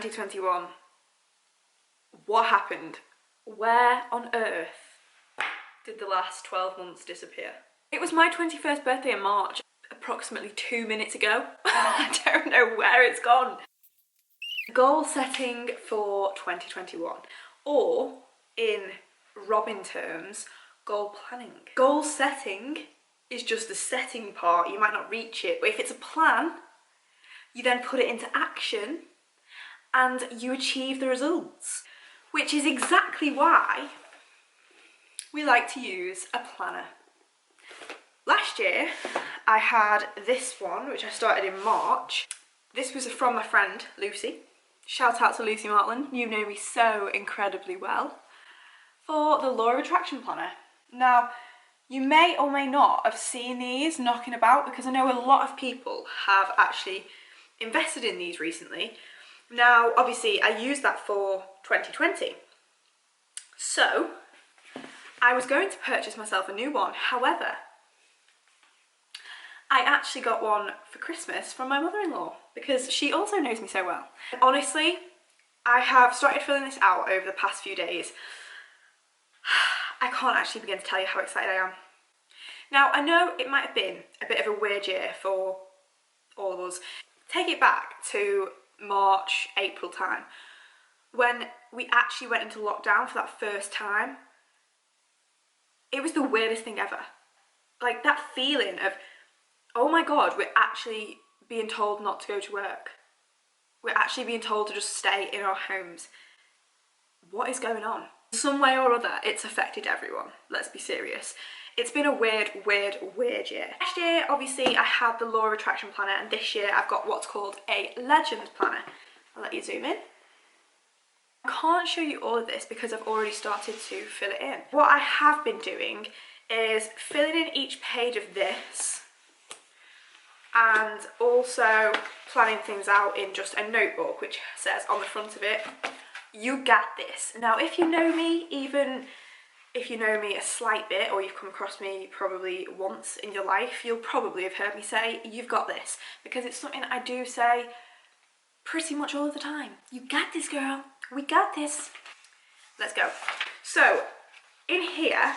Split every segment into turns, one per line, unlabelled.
2021. What happened? Where on earth did the last 12 months disappear? It was my 21st birthday in March, approximately 2 minutes ago. I don't know where it's gone. Goal setting for 2021, or in Robin terms, goal planning. Goal setting is just the setting part. You might not reach it, but if it's a plan, you then put it into action and you achieve the results, which is exactly why we like to use a planner. Last year, I had this one, which I started in March. This was from my friend, Lucy. Shout out to Lucy Martland, you know me so incredibly well, for the Law of Attraction Planner. Now, you may or may not have seen these knocking about, because I know a lot of people have actually invested in these recently. Now, obviously, I used that for 2020. So, I was going to purchase myself a new one. However, I actually got one for Christmas from my mother-in-law because she also knows me so well. Honestly, I have started filling this out over the past few days. I can't actually begin to tell you how excited I am. Now, I know it might have been a bit of a weird year for all of us. Take it back to March, April time, when we actually went into lockdown for that first time. It was the weirdest thing ever. Like that feeling of, oh my God, we're actually being told not to go to work. We're actually being told to just stay in our homes. What is going on? Some way or other, it's affected everyone. Let's be serious. It's been a weird year. Last year, obviously, I had the Law of Attraction Planner, and this year I've got what's called a Legend Planner. I'll let you zoom in. I can't show you all of this because I've already started to fill it in. What I have been doing is filling in each page of this and also planning things out in just a notebook, which says on the front of it, you got this. Now, if you know me, even if you know me a slight bit, or you've come across me probably once in your life, you'll probably have heard me say, you've got this, because it's something I do say pretty much all the time. You got this, girl. We got this. Let's go. So, in here,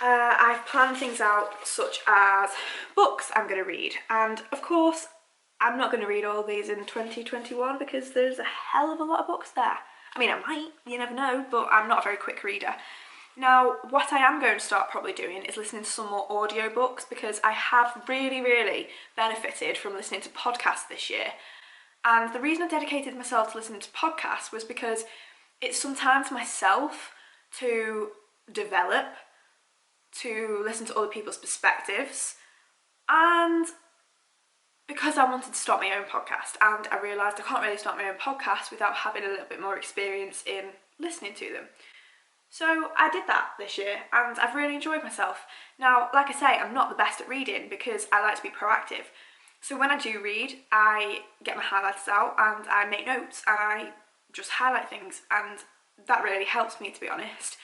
I've planned things out such as books I'm going to read. And of course, I'm not going to read all these in 2021 because there's a hell of a lot of books there. I mean, I might, you never know, but I'm not a very quick reader. Now, what I am going to start probably doing is listening to some more audiobooks, because I have really benefited from listening to podcasts this year. And the reason I dedicated myself to listening to podcasts was because it's some time to myself to develop, to listen to other people's perspectives, and because I wanted to start my own podcast, and I realised I can't really start my own podcast without having a little bit more experience in listening to them. So I did that this year, and I've really enjoyed myself. Now, like I say, I'm not the best at reading because I like to be proactive. So when I do read, I get my highlighters out and I make notes and I just highlight things, and that really helps me, to be honest.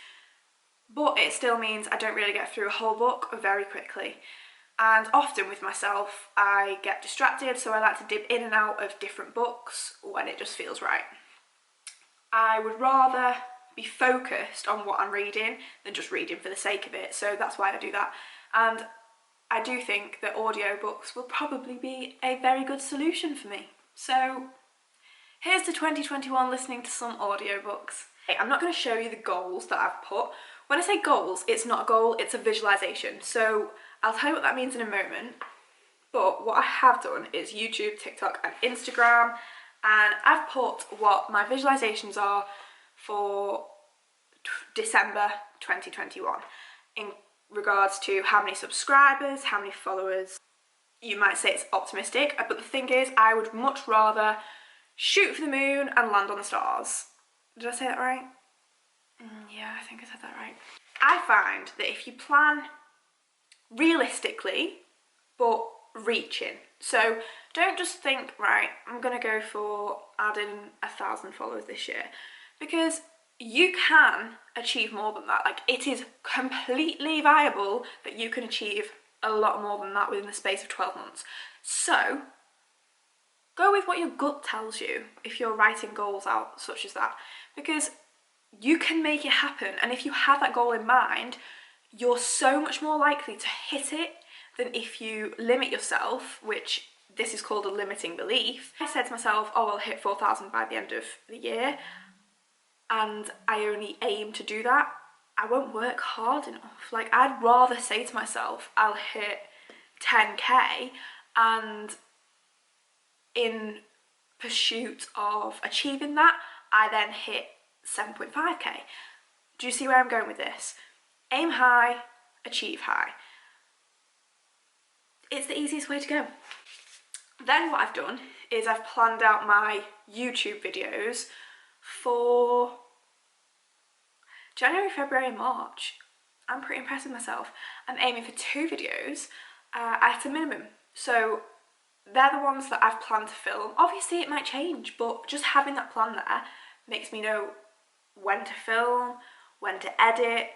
But it still means I don't really get through a whole book very quickly. And often with myself, I get distracted, so I like to dip in and out of different books when it just feels right. I would rather be focused on what I'm reading than just reading for the sake of it, so that's why I do that. And I do think that audiobooks will probably be a very good solution for me. So here's to 2021 listening to some audiobooks. I'm not going to show you the goals that I've put. When I say goals, it's not a goal, it's a visualization. So I'll tell you what that means in a moment. But what I have done is YouTube, TikTok and Instagram, and I've put what my visualizations are for December 2021 in regards to how many subscribers, how many followers. You might say it's optimistic, but the thing is, I would much rather shoot for the moon and land on the stars. Did I say that right? Yeah, I think I said that right. I find that if you plan realistically, but reaching. So don't just think, right, I'm gonna go for adding 1,000 followers this year, because you can achieve more than that. Like, it is completely viable that you can achieve a lot more than that within the space of 12 months. So Go with what your gut tells you if you're writing goals out such as that, because you can make it happen. And if you have that goal in mind, you're so much more likely to hit it than if you limit yourself, which this is called a limiting belief. I said to myself, oh, I'll hit 4,000 by the end of the year, and I only aim to do that. I won't work hard enough. Like, I'd rather say to myself, I'll hit 10k, and in pursuit of achieving that, I then hit 7.5k. Do you see where I'm going with this? Aim high, achieve high. It's the easiest way to go. Then what I've done is I've planned out my YouTube videos for January, February and March. I'm pretty impressed with myself. I'm aiming for 2 videos at a minimum. So they're the ones that I've planned to film. Obviously it might change, but just having that plan there makes me know when to film, when to edit,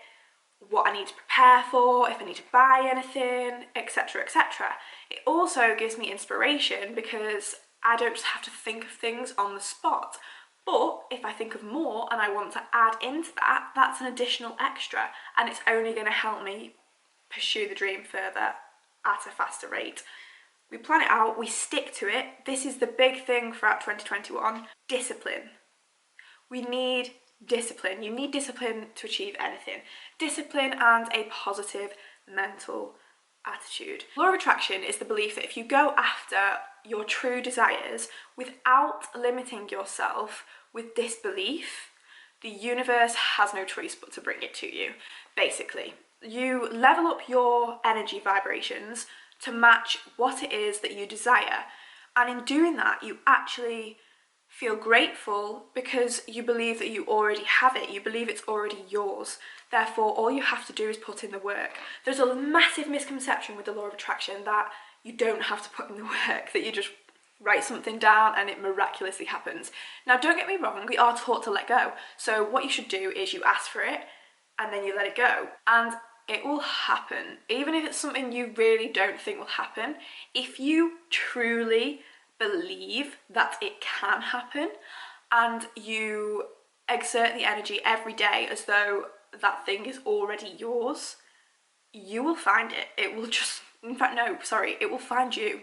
what I need to prepare for, if I need to buy anything, etc, etc. It also gives me inspiration because I don't just have to think of things on the spot. But if I think of more and I want to add into that, that's an additional extra, and it's only going to help me pursue the dream further at a faster rate. We plan it out, we stick to it. This is the big thing throughout 2021, discipline. We need discipline. You need discipline to achieve anything. Discipline and a positive mental attitude. Law of attraction is the belief that if you go after your true desires without limiting yourself with disbelief, the universe has no choice but to bring it to you. Basically, you level up your energy vibrations to match what it is that you desire, and in doing that you actually feel grateful because you believe that you already have it, you believe it's already yours. Therefore, all you have to do is put in the work. There's a massive misconception with the law of attraction that you don't have to put in the work, that you just write something down and it miraculously happens. Now, don't get me wrong, we are taught to let go. So what you should do is you ask for it and then you let it go. And it will happen. Even if it's something you really don't think will happen, if you truly believe that it can happen and you exert the energy every day as though that thing is already yours, you will find it. It will just, in fact, no, sorry, it will find you.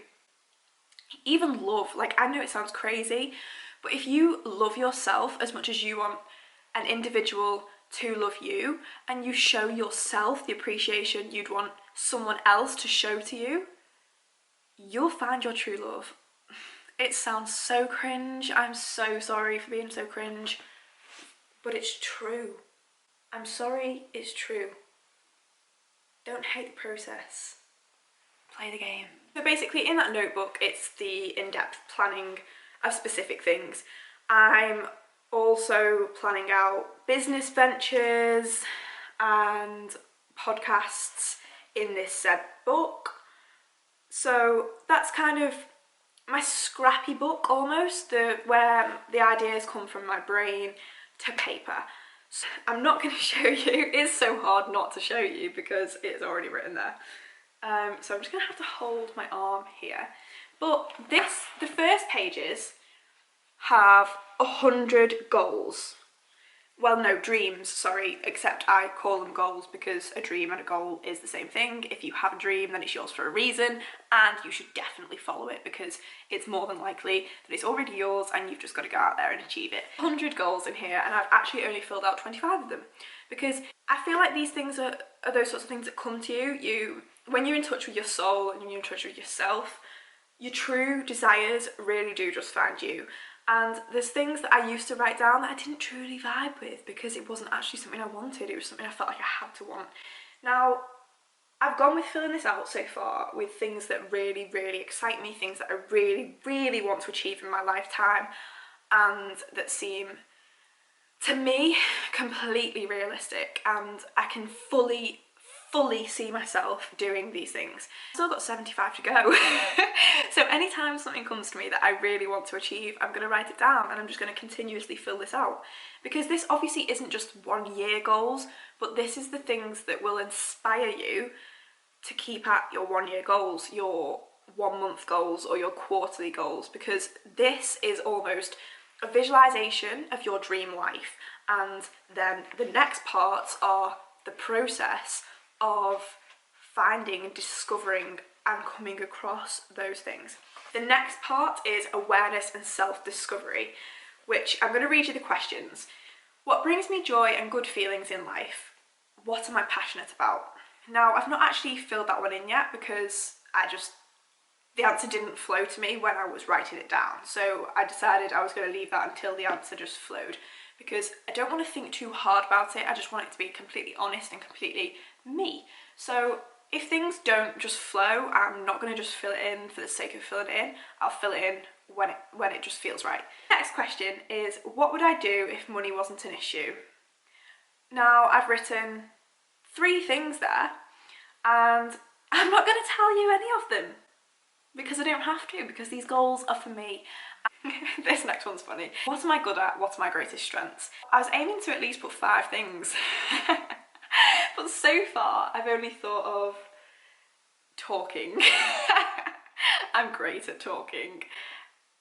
Even love, like, I know it sounds crazy, but if you love yourself as much as you want an individual to love you, and you show yourself the appreciation you'd want someone else to show to you, you'll find your true love. It sounds so cringe. I'm so sorry for being so cringe, but it's true. I'm sorry, it's true. Don't hate the process. Play the game. So basically in that notebook, it's the in-depth planning of specific things. I'm also planning out business ventures and podcasts in this said book. So that's kind of my scrappy book almost, where the ideas come from my brain to paper. So I'm not going to show you, it's so hard not to show you because it's already written there. So I'm just going to have to hold my arm here. But the first pages have 100 goals. Well, no, dreams, sorry, except I call them goals because a dream and a goal is the same thing. If you have a dream, then it's yours for a reason, and you should definitely follow it because it's more than likely that it's already yours and you've just got to go out there and achieve it. 100 goals in here, and I've actually only filled out 25 of them because I feel like these things are those sorts of things that come to you. When you're in touch with your soul and you're in touch with yourself, your true desires really do just find you. And there's things that I used to write down that I didn't truly vibe with because it wasn't actually something I wanted, it was something I felt like I had to want. Now, I've gone with filling this out so far with things that really, really excite me, things that I really, really want to achieve in my lifetime and that seem, to me, completely realistic, and I can fully see myself doing these things. I've still got 75 to go. So anytime something comes to me that I really want to achieve, I'm going to write it down and I'm just going to continuously fill this out. Because this obviously isn't just 1 year goals, but this is the things that will inspire you to keep at your 1 year goals, your 1 month goals or your quarterly goals, because this is almost a visualization of your dream life, and then the next parts are the process of finding and discovering and coming across those things. The next part is awareness and self-discovery, which I'm going to read you the questions. What brings me joy and good feelings in life? What am I passionate about? Now, I've not actually filled that one in yet because the answer didn't flow to me when I was writing it down. So I decided I was going to leave that until the answer just flowed, because I don't want to think too hard about it. I just want it to be completely honest and completely me. So if things don't just flow, I'm not going to just fill it in for the sake of filling it in. I'll fill it in when it just feels right. Next question is, what would I do if money wasn't an issue? Now, I've written 3 things there, and I'm not going to tell you any of them because I don't have to, because these goals are for me. This next one's funny. What am I good at? What are my greatest strengths? I was aiming to at least put 5 things. But so far, I've only thought of talking. I'm great at talking.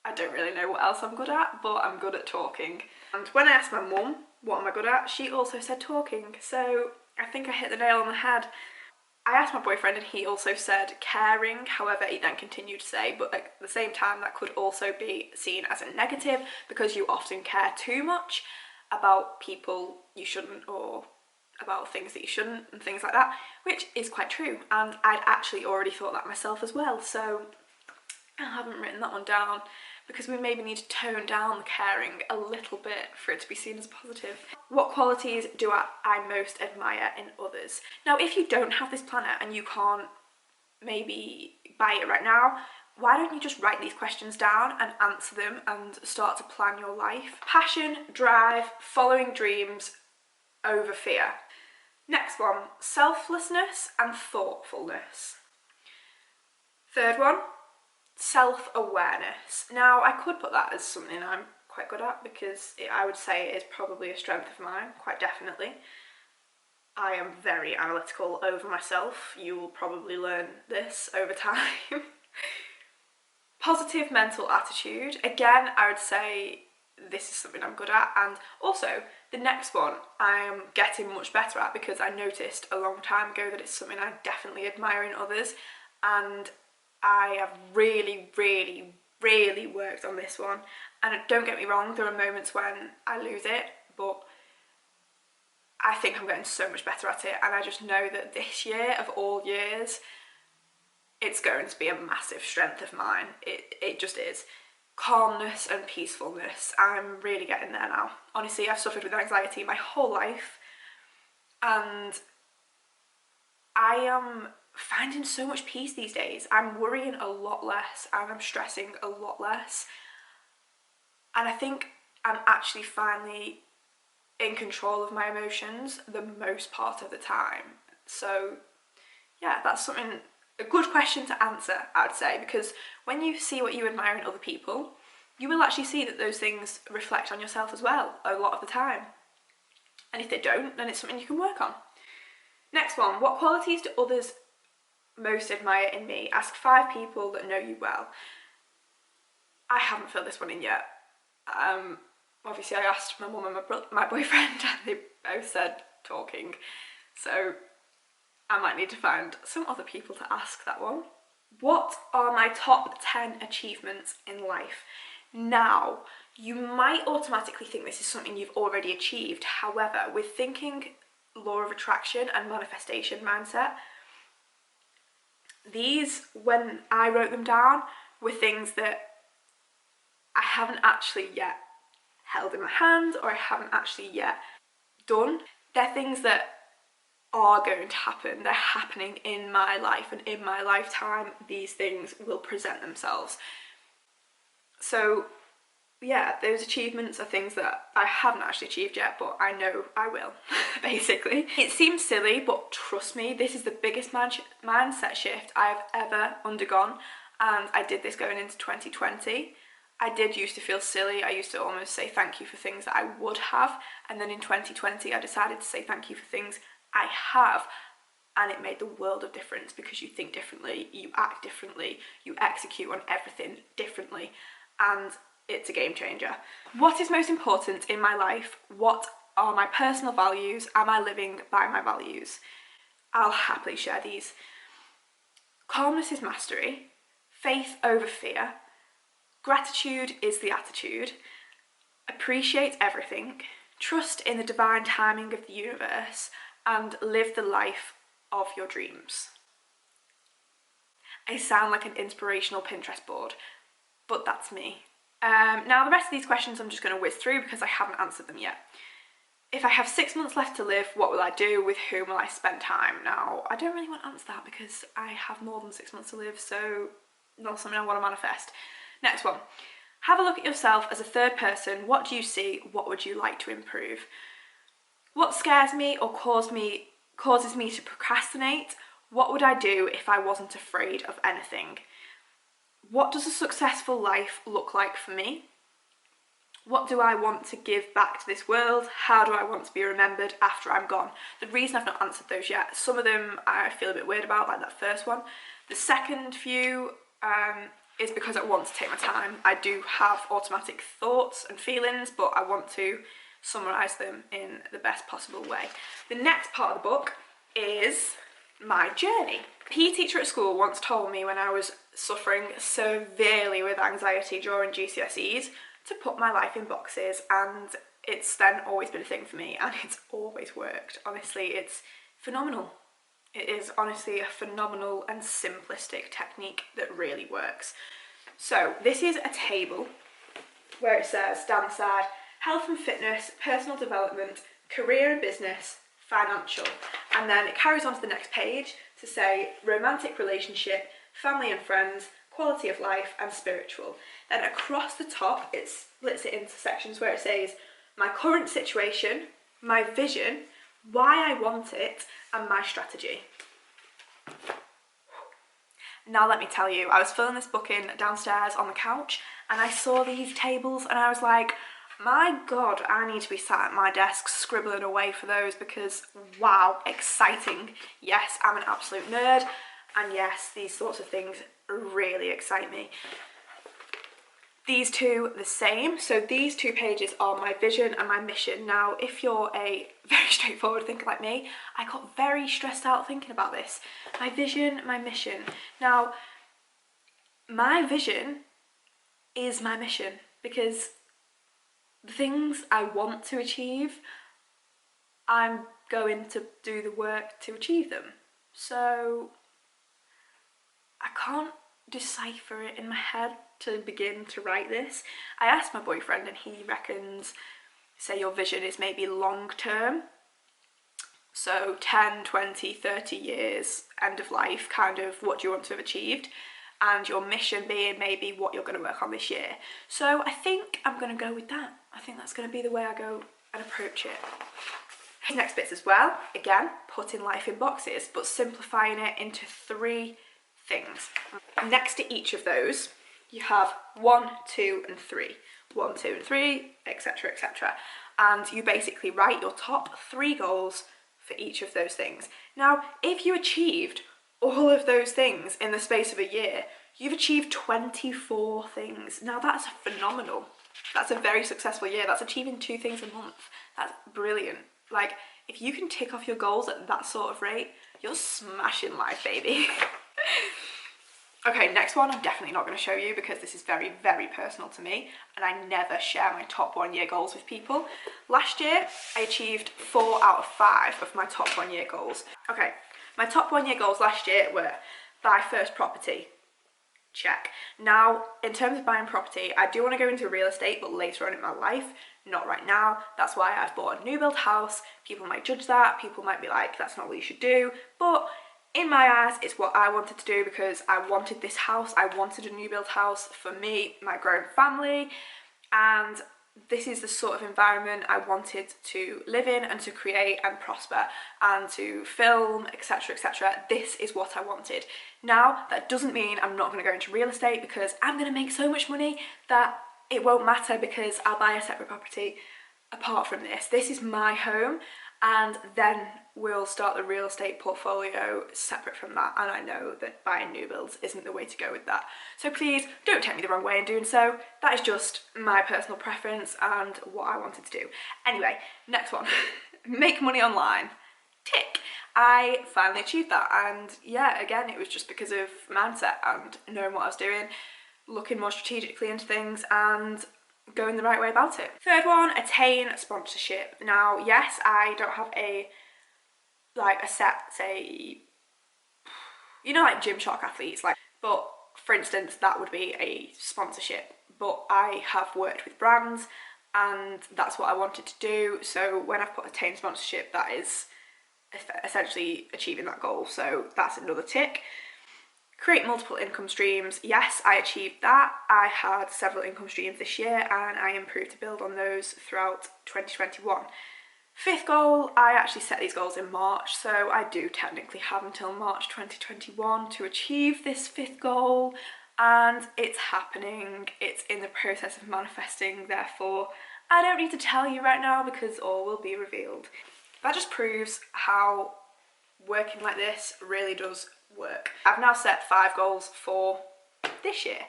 I don't really know what else I'm good at, but I'm good at talking. And when I asked my mum, what am I good at? She also said talking. So I think I hit the nail on the head. I asked my boyfriend and he also said caring. However, he then continued to say, but at the same time, that could also be seen as a negative because you often care too much about people you shouldn't, or about things that you shouldn't, and things like that, which is quite true. And I'd actually already thought that myself as well. So I haven't written that one down because we maybe need to tone down the caring a little bit for it to be seen as positive. What qualities do I most admire in others? Now, if you don't have this planner and you can't maybe buy it right now, why don't you just write these questions down and answer them and start to plan your life? Passion, drive, following dreams over fear. Next one, selflessness and thoughtfulness. Third one, self-awareness. Now, I could put that as something I'm quite good at because I would say it is probably a strength of mine, quite definitely. I am very analytical over myself. You will probably learn this over time. Positive mental attitude. Again, I would say this is something I'm good at. And also, the next one I am getting much better at because I noticed a long time ago that it's something I definitely admire in others. And I have really, really, really worked on this one. And don't get me wrong, there are moments when I lose it, but I think I'm getting so much better at it. And I just know that this year, of all years, it's going to be a massive strength of mine. It just is. Calmness and peacefulness. I'm really getting there now. Honestly, I've suffered with anxiety my whole life, and I am finding so much peace these days. I'm worrying a lot less and I'm stressing a lot less, and I think I'm actually finally in control of my emotions the most part of the time. So yeah, that's something, a good question to answer, I'd say, because when you see what you admire in other people, you will actually see that those things reflect on yourself as well a lot of the time. And if they don't, then it's something you can work on. Next one, what qualities do others most admire in me? Ask 5 people that know you well. I haven't filled this one in yet. Obviously I asked my mum and my boyfriend and they both said talking. So I might need to find some other people to ask that one. What are my top 10 achievements in life? Now, you might automatically think this is something you've already achieved. However, with thinking law of attraction and manifestation mindset, these, when I wrote them down, were things that I haven't actually yet held in my hand or I haven't actually yet done. They're things that are going to happen. They're happening in my life, and in my lifetime these things will present themselves. So yeah, those achievements are things that I haven't actually achieved yet, but I know I will, basically. It seems silly, but trust me, this is the biggest mindset shift I've ever undergone, and I did this going into 2020. I did used to feel silly. I used to almost say thank you for things that I would have, and then in 2020 I decided to say thank you for things I have. and it made the world of difference because you think differently, you act differently, you execute on everything differently, and it's a game changer. What is most important in my life? What are my personal values? Am I living by my values? I'll happily share these. Calmness is mastery, faith over fear, gratitude is the attitude, appreciate everything, trust in the divine timing of the universe, and live the life of your dreams. I sound like an inspirational Pinterest board, but that's me. Now the rest of these questions I'm just going to whiz through because I haven't answered them yet. If I have 6 months left to live, what will I do? With whom will I spend time? Now, I don't really want to answer that because I have more than 6 months to live, so not something I want to manifest. Next one. Have a look at yourself as a third person. What do you see? What would you like to improve? What scares me or causes me to procrastinate? What would I do if I wasn't afraid of anything? What does a successful life look like for me? What do I want to give back to this world? How do I want to be remembered after I'm gone? The reason I've not answered those yet, some of them I feel a bit weird about, like that first one. The second few is because I want to take my time. I do have automatic thoughts and feelings, but I want to summarise them in the best possible way. The next part of the book is my journey. A PE teacher at school once told me when I was suffering severely with anxiety during GCSEs to put my life in boxes, and it's then always been a thing for me, and it's always worked. Honestly, it's phenomenal. It is honestly a phenomenal and simplistic technique that really works. So this is a table where it says down the side, health and fitness, personal development, career and business, financial. And then it carries on to the next page to say romantic relationship, family and friends, quality of life, and spiritual. Then across the top, it splits it into sections where it says my current situation, my vision, why I want it, and my strategy. Now let me tell you, I was filling this book in downstairs on the couch and I saw these tables and I was like, my God, I need to be sat at my desk scribbling away for those because wow, exciting. Yes, I'm an absolute nerd, and yes, these sorts of things really excite me. These two the same, so these 2 pages are my vision and my mission. Now if you're a very straightforward thinker like me, I got very stressed out thinking about this. My vision, my mission. Now my vision is my mission because the things I want to achieve, I'm going to do the work to achieve them. So I can't decipher it in my head to begin to write this. I asked my boyfriend and he reckons, say your vision is maybe long term, so 10, 20, 30 years, end of life, kind of what do you want to have achieved, and your mission being maybe what you're going to work on this year. So I think I'm going to go with that. I think that's going to be the way I go and approach it. These next bits as well, again, putting life in boxes, but simplifying it into 3 things. Next to each of those, you have 1, 2, and 3. 1, 2, and 3, etc., etc. And you basically write your top 3 goals for each of those things. Now, if you achieved all of those things in the space of a year, you've achieved 24 things. Now that's phenomenal. That's a very successful year. That's achieving 2 things a month. That's brilliant. Like, if you can tick off your goals at that sort of rate, you're smashing life, baby. Okay, next one I'm definitely not going to show you because this is very, very personal to me, and I never share my top 1 year goals with people. Last year, I achieved 4 out of 5 of my top 1 year goals. Okay, my top 1 year goals last year were buy first property. Check. Now, in terms of buying property, I do want to go into real estate, but later on in my life, not right now. That's why I've bought a new build house. People might judge that. People might be like, that's not what you should do. But in my eyes, it's what I wanted to do because I wanted this house. I wanted a new build house for me, my growing family, and this is the sort of environment I wanted to live in and to create and prosper and to film, etc, etc. This is what I wanted. Now, that doesn't mean I'm not going to go into real estate because I'm going to make so much money that it won't matter because I'll buy a separate property apart from this. This is my home and then we'll start the real estate portfolio separate from that. And I know that buying new builds isn't the way to go with that, so please don't take me the wrong way in doing so. That is just my personal preference and what I wanted to do. Anyway, next one. Make money online. Tick. I finally achieved that, and yeah, again, it was just because of mindset and knowing what I was doing, looking more strategically into things and going the right way about it. Third one, attain sponsorship. Now, yes, I don't have a set, say, you know, like Gymshark athletes, but for instance, that would be a sponsorship. But I have worked with brands and that's what I wanted to do. So when I've put attain sponsorship, that is essentially achieving that goal. So that's another tick. Create multiple income streams. Yes, I achieved that. I had several income streams this year and I improved to build on those throughout 2021. Fifth goal, I actually set these goals in March, so I do technically have until March 2021 to achieve this fifth goal, and it's happening. It's in the process of manifesting, therefore I don't need to tell you right now because all will be revealed. That just proves how working like this really does work. I've now set 5 goals for this year,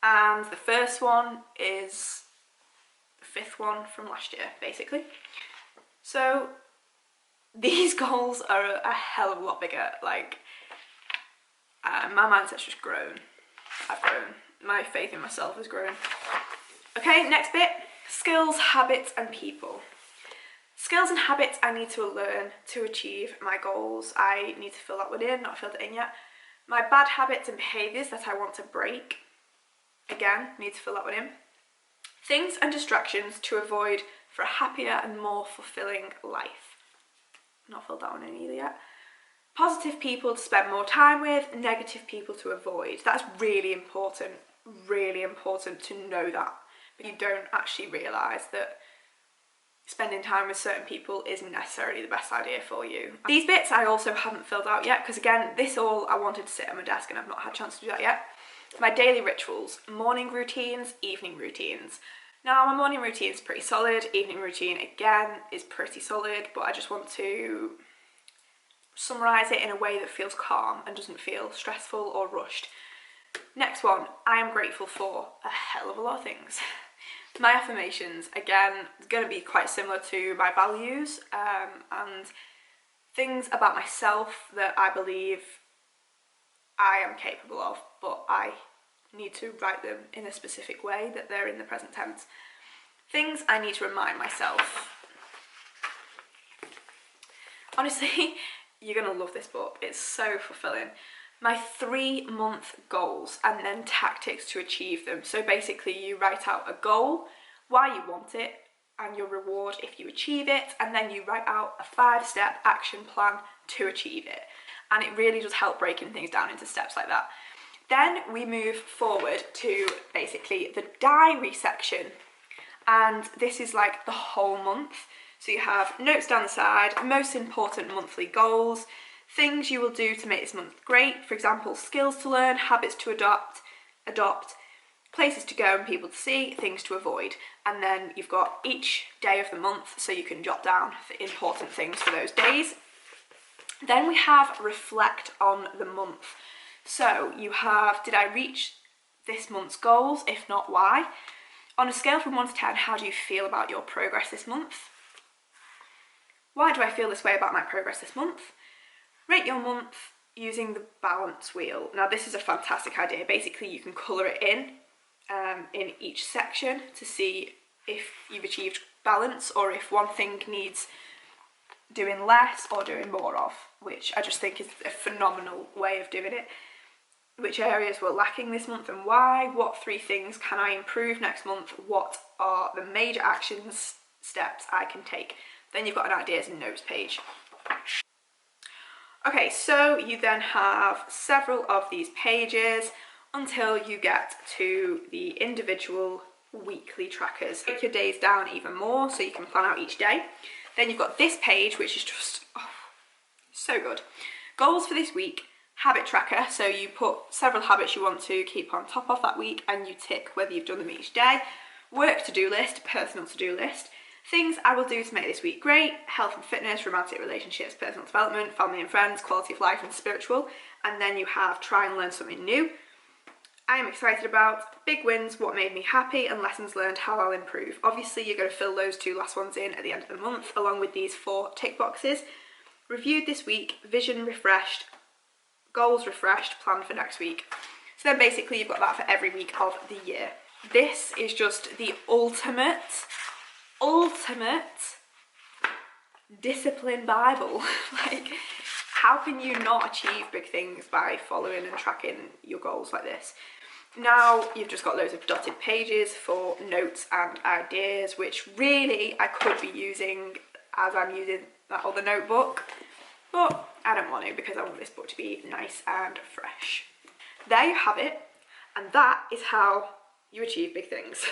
and the first one is the 5th one from last year, basically. So these goals are a hell of a lot bigger. Like, my mindset's just grown. I've grown. My faith in myself has grown. Okay, next bit, skills, habits and people. Skills and habits I need to learn to achieve my goals. I need to fill that one in, not filled it in yet. My bad habits and behaviours that I want to break, again, need to fill that one in. Things and distractions to avoid for a happier and more fulfilling life. Not filled that one in either yet. Positive people to spend more time with, negative people to avoid. That's really important to know that. But you don't actually realise that spending time with certain people isn't necessarily the best idea for you. These bits I also haven't filled out yet because again, this all I wanted to sit at my desk and I've not had a chance to do that yet. My daily rituals, morning routines, evening routines. Now, my morning routine is pretty solid, evening routine again is pretty solid, but I just want to summarise it in a way that feels calm and doesn't feel stressful or rushed. Next one, I am grateful for a hell of a lot of things. My affirmations, again, is going to be quite similar to my values and things about myself that I believe I am capable of, but I need to write them in a specific way that they're in the present tense. Things I need to remind myself. Honestly, you're gonna love this book. It's so fulfilling. My 3-month goals and then tactics to achieve them. So basically you write out a goal, why you want it, and your reward if you achieve it, and then you write out a 5-step action plan to achieve it. And it really does help breaking things down into steps like that. Then we move forward to basically the diary section, and this is like the whole month. So you have notes down the side, most important monthly goals, things you will do to make this month great, for example, skills to learn, habits to adopt, places to go and people to see, things to avoid. And then you've got each day of the month so you can jot down the important things for those days. Then we have reflect on the month. So you have, did I reach this month's goals? If not, why? On a scale from 1 to 10, how do you feel about your progress this month? Why do I feel this way about my progress this month? Rate your month using the balance wheel. Now this is a fantastic idea. Basically you can colour it in each section to see if you've achieved balance or if one thing needs doing less or doing more of, which I just think is a phenomenal way of doing it. Which areas were lacking this month and why? What 3 things can I improve next month? What are the major actions, steps I can take? Then you've got an ideas and notes page. Okay, so you then have several of these pages until you get to the individual weekly trackers. Break your days down even more so you can plan out each day. Then you've got this page, which is just so good. Goals for this week. Habit tracker, so you put several habits you want to keep on top of that week and you tick whether you've done them each day. Work to-do list, personal to-do list. Things I will do to make this week great: health and fitness, romantic relationships, personal development, family and friends, quality of life and spiritual. And then you have try and learn something new. I am excited about big wins, what made me happy, and lessons learned, how I'll improve. Obviously you're going to fill those 2 last ones in at the end of the month, along with these 4 tick boxes. Reviewed this week, vision refreshed, goals refreshed, planned for next week. So then basically you've got that for every week of the year. This is just the ultimate discipline Bible. Like, how can you not achieve big things by following and tracking your goals like this? Now you've just got loads of dotted pages for notes and ideas, which really I could be using as I'm using that other notebook, but I don't want to, because I want this book to be nice and fresh. There you have it, and that is how you achieve big things.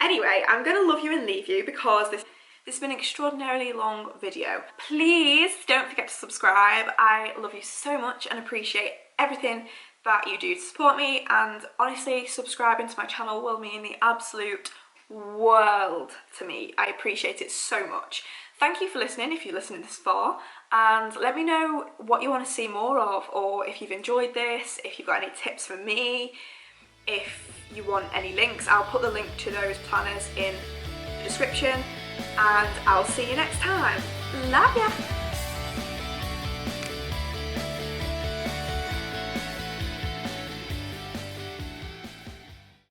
Anyway, I'm going to love you and leave you, because this has been an extraordinarily long video. Please don't forget to subscribe. I love you so much and appreciate everything that you do to support me, and honestly, subscribing to my channel will mean the absolute world to me. I appreciate it so much. Thank you for listening if you're listening this far, and let me know what you want to see more of, or if you've enjoyed this, if you've got any tips for me, if you want any links. I'll put the link to those planners in the description, and I'll see you next time. Love ya!